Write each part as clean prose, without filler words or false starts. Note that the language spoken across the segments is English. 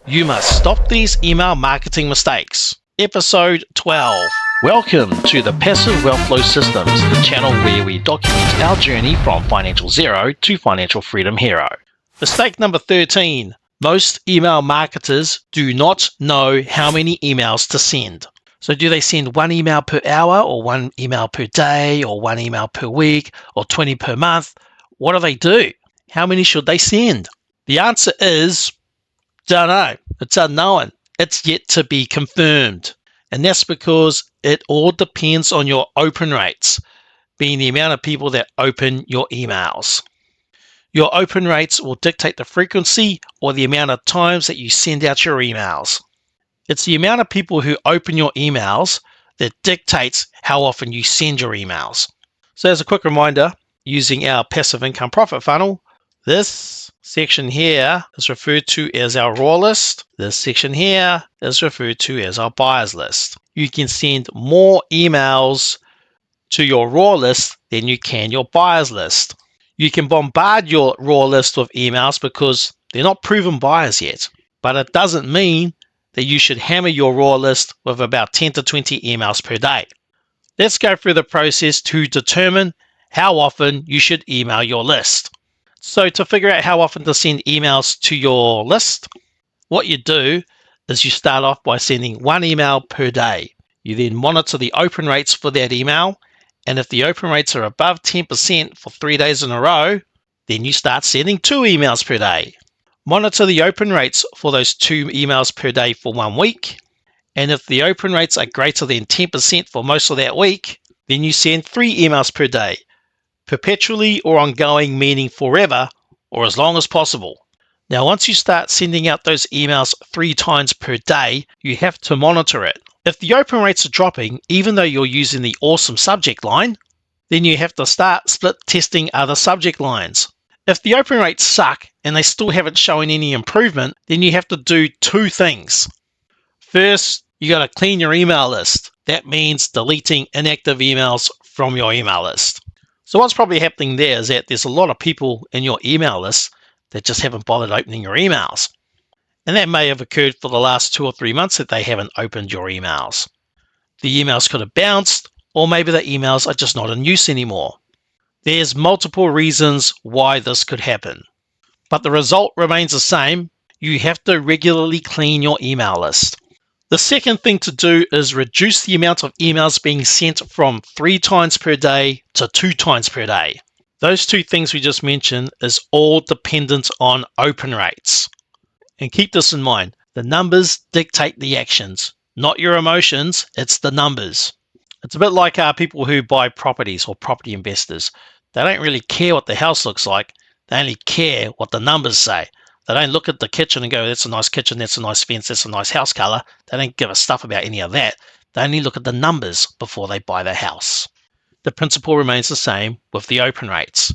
You must stop these email marketing mistakes. Episode 12. Welcome to the Passive Wealth Flow Systems, the channel where we document our journey from financial zero to financial freedom hero. Mistake number 13. Most email marketers do not know how many emails to send. So do they send one email per hour, or one email per day, or one email per week, or 20 per month? What do? How many should they send? The answer is, don't know. It's unknown. It's yet to be confirmed. And that's because it all depends on your open rates, being the amount of people that open your emails. Your open rates will dictate the frequency or the amount of times that you send out your emails. It's the amount of people who open your emails that dictates how often you send your emails. So as a quick reminder, using our passive income profit funnel, this section here is referred to as our raw list. This section here is referred to as our buyers list. You can send more emails to your raw list than you can your buyers list. You can bombard your raw list with emails because they're not proven buyers yet, but it doesn't mean that you should hammer your raw list with about 10 to 20 emails per day. Let's go through the process to determine how often you should email your list. So to figure out how often to send emails to your list, what you do is you start off by sending one email per day. You then monitor the open rates for that email, and if the open rates are above 10% for 3 days in a row, then you start sending 2 emails per day. Monitor the open rates for those 2 emails per day for 1 week, and if the open rates are greater than 10% for most of that week, then you send 3 emails per day. Perpetually or ongoing, meaning forever or as long as possible. Now, once you start sending out those emails 3 times per day, you have to monitor it. If the open rates are dropping, even though you're using the awesome subject line, then you have to start split testing other subject lines. If the open rates suck and they still haven't shown any improvement, then you have to do 2 things. First, you got to clean your email list. That means deleting inactive emails from your email list. So what's probably happening there is that there's a lot of people in your email list that just haven't bothered opening your emails. And that may have occurred for the last 2 or 3 months that they haven't opened your emails. The emails could have bounced, or maybe the emails are just not in use anymore. There's multiple reasons why this could happen. But the result remains the same. You have to regularly clean your email list. The second thing to do is reduce the amount of emails being sent from 3 times per day to 2 times per day. Those 2 things we just mentioned is all dependent on open rates. And keep this in mind, the numbers dictate the actions, not your emotions, it's the numbers. It's a bit like people who buy properties or property investors. They don't really care what the house looks like, they only care what the numbers say. They don't look at the kitchen and go, that's a nice kitchen, that's a nice fence, that's a nice house color. They don't give a stuff about any of that. They only look at the numbers before they buy the house. The principle remains the same with the open rates.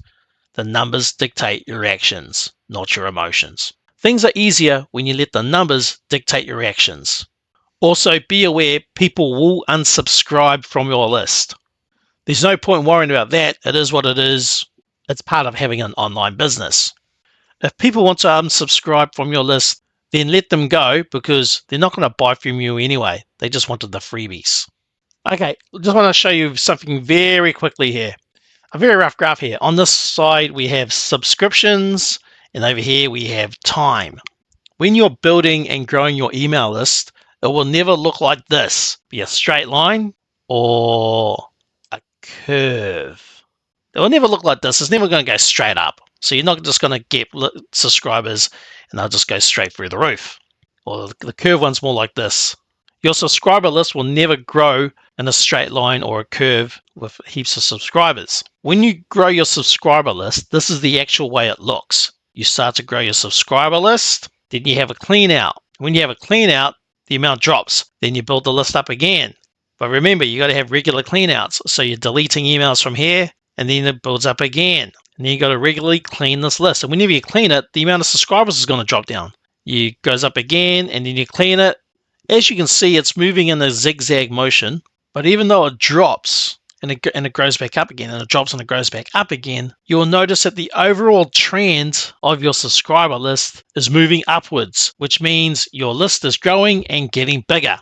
The numbers dictate your actions, not your emotions. Things are easier when you let the numbers dictate your actions. Also, be aware people will unsubscribe from your list. There's no point worrying about that. It is what it is. It's part of having an online business. If people want to unsubscribe from your list, then let them go because they're not going to buy from you anyway. They just wanted the freebies. Okay, just want to show you something very quickly here. A very rough graph here. On this side, we have subscriptions, and over here we have time. When you're building and growing your email list, it will never look like this. Be a straight line or a curve. It will never look like this. It's never going to go straight up. So you're not just going to get subscribers and they'll just go straight through the roof. Or the curve one's more like this. Your subscriber list will never grow in a straight line or a curve with heaps of subscribers. When you grow your subscriber list, this is the actual way it looks. You start to grow your subscriber list, then you have a clean out. When you have a clean out, the amount drops. Then you build the list up again. But remember, you got to have regular clean outs. So you're deleting emails from here, and then it builds up again. And then you got to regularly clean this list. And whenever you clean it, the amount of subscribers is going to drop down. It goes up again, and then you clean it. As you can see, it's moving in a zigzag motion. But even though it drops, and it grows back up again, and it drops and it grows back up again, you will notice that the overall trend of your subscriber list is moving upwards, which means your list is growing and getting bigger.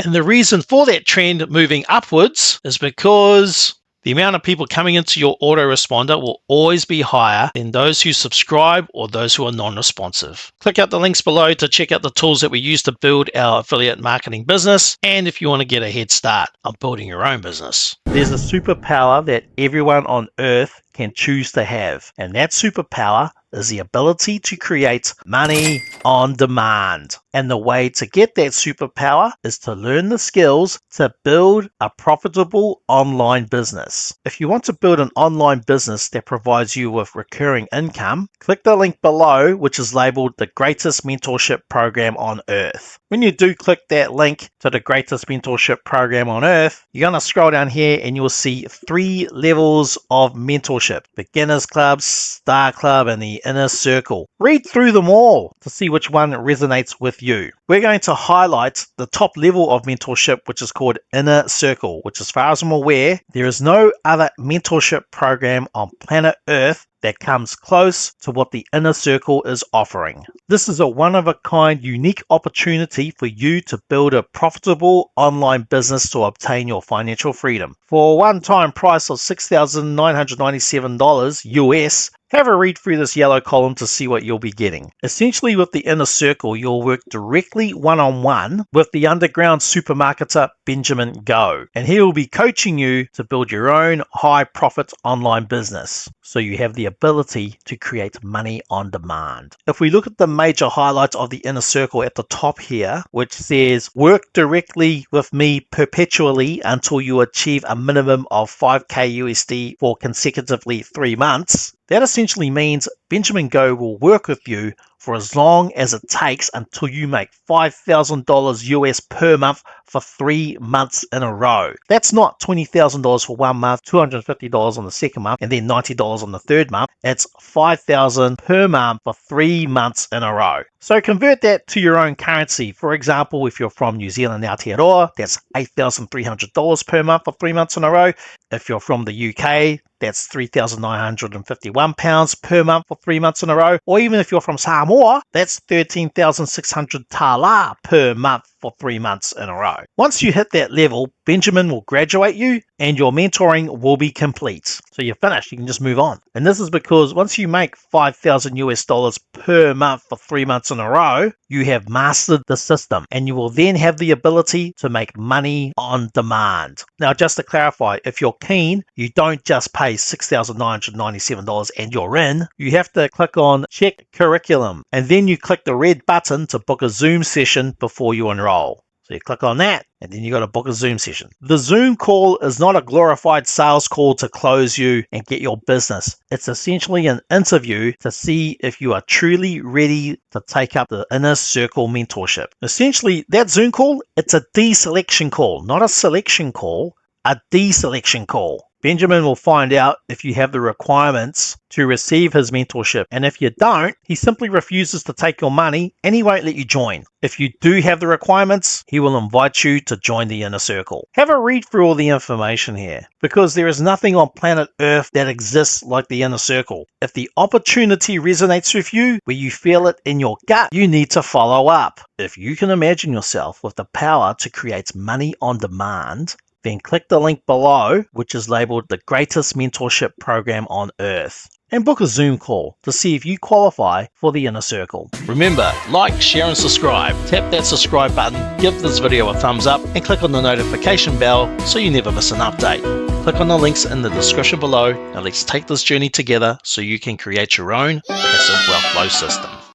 And the reason for that trend moving upwards is because the amount of people coming into your autoresponder will always be higher than those who subscribe or those who are non-responsive. Click out the links below to check out the tools that we use to build our affiliate marketing business, and if you want to get a head start on building your own business. There's a superpower that everyone on earth can choose to have, and that superpower is the ability to create money on demand. And the way to get that superpower is to learn the skills to build a profitable online business. If you want to build an online business that provides you with recurring income, click the link below, which is labeled the greatest mentorship program on earth. When you do click that link to the greatest mentorship program on earth, you're going to scroll down here and you'll see 3 levels of mentorship: beginners club, star club, and the inner circle. Read through them all to see which one resonates with you. We're going to highlight the top level of mentorship, which is called inner circle, which, as far as I'm aware, there is no other mentorship program on planet Earth that comes close to what the inner circle is offering. This is a one-of-a-kind, unique opportunity for you to build a profitable online business to obtain your financial freedom. For a one-time price of $6,997 US, have a read through this yellow column to see what you'll be getting. Essentially, with the inner circle, you'll work directly one-on-one with the underground supermarketer Benjamin Go, and he will be coaching you to build your own high-profit online business, so you have the ability to create money on demand. If we look at the major highlights of the inner circle at the top here, which says work directly with me perpetually until you achieve a minimum of 5k USD for consecutively 3 months, that essentially means Benjamin Go will work with you for as long as it takes until you make $5,000 US per month for 3 months in a row. That's not $20,000 for 1 month, $250 on the second month, and then $90 on the third month. It's $5,000 per month for 3 months in a row. So convert that to your own currency. For example, if you're from New Zealand, Aotearoa, that's $8,300 per month for 3 months in a row. If you're from the UK, that's £3,951 per month for 3 months in a row. Or even if you're from Samoa, that's 13,600 tala per month for 3 months in a row. Once you hit that level, Benjamin will graduate you and your mentoring will be complete. So you're finished, you can just move on. And this is because once you make $5,000 US per month for 3 months in a row, you have mastered the system and you will then have the ability to make money on demand. Now, just to clarify, if you're keen, you don't just pay $6,997 and you're in. You have to click on check curriculum and then you click the red button to book a Zoom session before you enroll. So you click on that and then you got to book a Zoom session. The Zoom call is not a glorified sales call to close you and get your business. It's essentially an interview to see if you are truly ready to take up the inner circle mentorship. Essentially, that Zoom call, it's a deselection call, not a selection call, a deselection call. Benjamin will find out if you have the requirements to receive his mentorship. And if you don't, he simply refuses to take your money and he won't let you join. If you do have the requirements, he will invite you to join the inner circle. Have a read through all the information here, because there is nothing on planet Earth that exists like the inner circle. If the opportunity resonates with you, where you feel it in your gut, you need to follow up. If you can imagine yourself with the power to create money on demand, then click the link below, which is labeled the greatest mentorship program on earth, and book a Zoom call to see if you qualify for the inner circle. Remember, like, share, and subscribe. Tap that subscribe button, give this video a thumbs up, and click on the notification bell so you never miss an update. Click on the links in the description below. Now let's take this journey together so you can create your own passive wealth flow system.